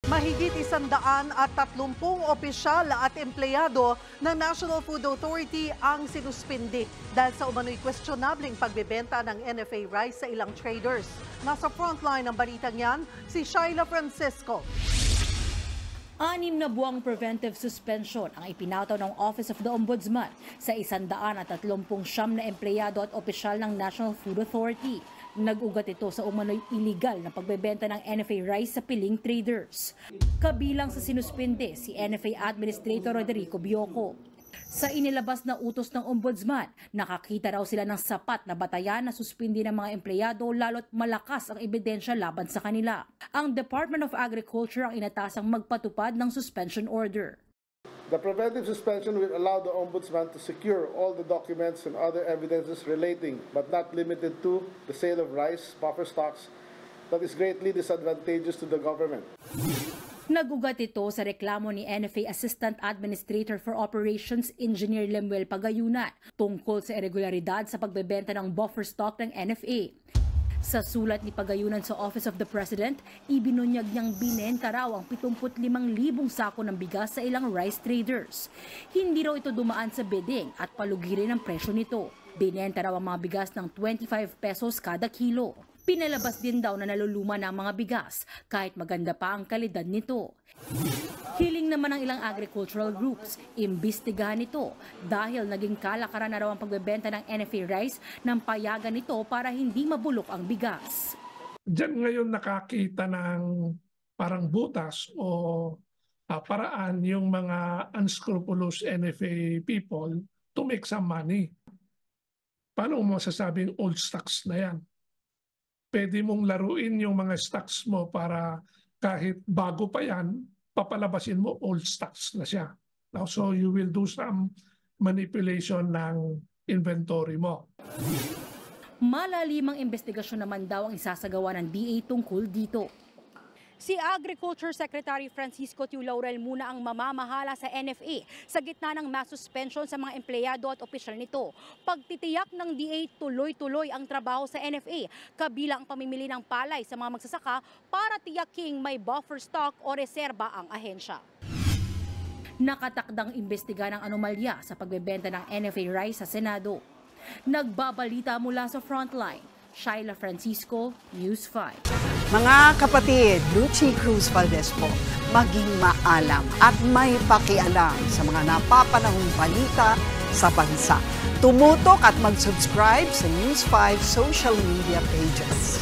Mahigit 130 opisyal at empleyado ng National Food Authority ang sinuspindi dahil sa umano'y questionableng pagbebenta ng NFA rice sa ilang traders. Nasa frontline ng balitang yan, si Shaila Francisco. 6 na buwang preventive suspension ang ipinataw ng Office of the Ombudsman sa 139 na empleyado at opisyal ng National Food Authority. Nag-ugat ito sa umano'y iligal na pagbebenta ng NFA rice sa piling traders. Kabilang sa sinuspinde si NFA Administrator Roderico Bioco. Sa inilabas na utos ng Ombudsman, nakakita raw sila ng sapat na batayan na suspindi ng mga empleyado lalo't malakas ang ebidensya laban sa kanila. Ang Department of Agriculture ang inatasang magpatupad ng suspension order. The preventive suspension will allow the Ombudsman to secure all the documents and other evidences relating, but not limited to, the sale of rice, buffer stocks, that is greatly disadvantageous to the government. Nagugat ito sa reklamo ni NFA Assistant Administrator for Operations Engineer Lemuel Pagayunan tungkol sa irregularidad sa pagbebenta ng buffer stock ng NFA. Sa sulat ni Pagayunan sa Office of the President, ibinunyag niyang binenta raw ang 75,000 sako ng bigas sa ilang rice traders. Hindi raw ito dumaan sa bidding at palugirin ang presyo nito. Binenta raw ang mga bigas ng 25 pesos kada kilo. Pinalabas din daw na naluluma na ang mga bigas kahit maganda pa ang kalidad nito. Hiling naman ng ilang agricultural groups, imbestigahan ito dahil naging kalakaran na raw ang pagbebenta ng NFA rice ng payagan nito para hindi mabulok ang bigas. Diyan ngayon nakakita ng parang butas o paraan yung mga unscrupulous NFA people to make some money. Paano mo masasabing old stocks na yan? Pwede mong laruin yung mga stocks mo para kahit bago pa yan, papalabasin mo old stocks na siya. Now, so you will do some manipulation ng inventory mo. Malalimang investigasyon naman daw ang isasagawa ng DA tungkol dito. Si Agriculture Secretary Francisco Tiu Laurel muna ang mamamahala sa NFA sa gitna ng mass suspension sa mga empleyado at opisyal nito. Pagtitiyak ng DA tuloy-tuloy ang trabaho sa NFA, kabilang ang pamimili ng palay sa mga magsasaka para tiyaking may buffer stock o reserba ang ahensya. Nakatakdang imbestiga ng anomalya sa pagbebenta ng NFA rice sa Senado. Nagbabalita mula sa frontline, Shaila Francisco, News 5. Mga kapatid, Lucy Cruz Valdez po, maging maalam at may pakialam sa mga napapanahong balita sa bansa. Tumutok at mag-subscribe sa News 5 social media pages.